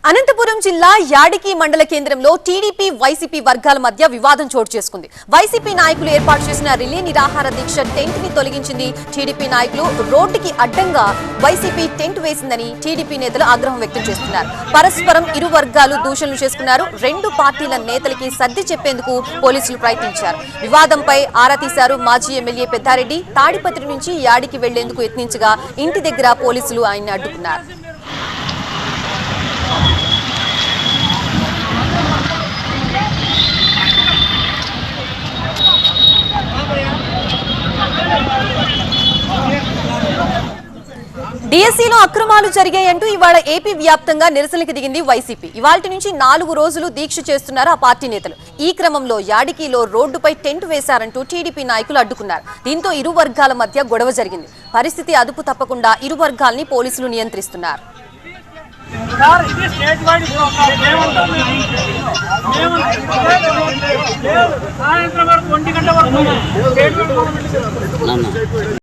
అనంతపురం జిల్లా యాడికి మండల కేంద్రంలో టీడీపీ వైసీపీ వర్గాల మధ్య వివాదం చోటు చేసుకుంది. వైసీపీ నాయకులు ఏర్పాటు చేసిన రిలే నిరాహార దీక్ష టెంట్ ని తొలగించింది. టీడీపీ నాయకులు రోడ్డుకి అడ్డంగా వైసీపీ టెంట్ వేసిందని టీడీపీ నేతలు ఆగ్రహం వ్యక్తం చేస్తున్నారు. పరస్పరం ఇరు వర్గాలు దూషణలు చేసుకున్నారు. రెండు పార్టీల నేతలకి సర్ది చెప్పేందుకు పోలీసులు ప్రయత్నించారు. వివాదంపై ఆరా తీశారు. మాజీ ఎమ్మెల్యే పెద్దారెడ్డి తాడిపత్రి నుంచి యాడికి వెళ్లేందుకు యత్నించగా ఇంటి దగ్గర పోలీసులు ఆయన్ని అడ్డుకున్నారు. డిఎస్సీలో అక్రమాలు జరిగాయంటూ ఇవాళ ఏపీ వ్యాప్తంగా నిరసనలకు దిగింది వైసీపీ. ఇవాల్టి నుంచి 4 రోజులు దీక్ష చేస్తున్నారు ఆ పార్టీ నేతలు. ఈ క్రమంలో యాడికిలో రోడ్డుపై టెంట్ వేశారంటూ టీడీపీ నాయకులు అడ్డుకున్నారు. దీంతో ఇరు వర్గాల మధ్య గొడవ జరిగింది. పరిస్థితి అదుపు తప్పకుండా ఇరు వర్గాల్ని పోలీసులు నియంత్రిస్తున్నారు.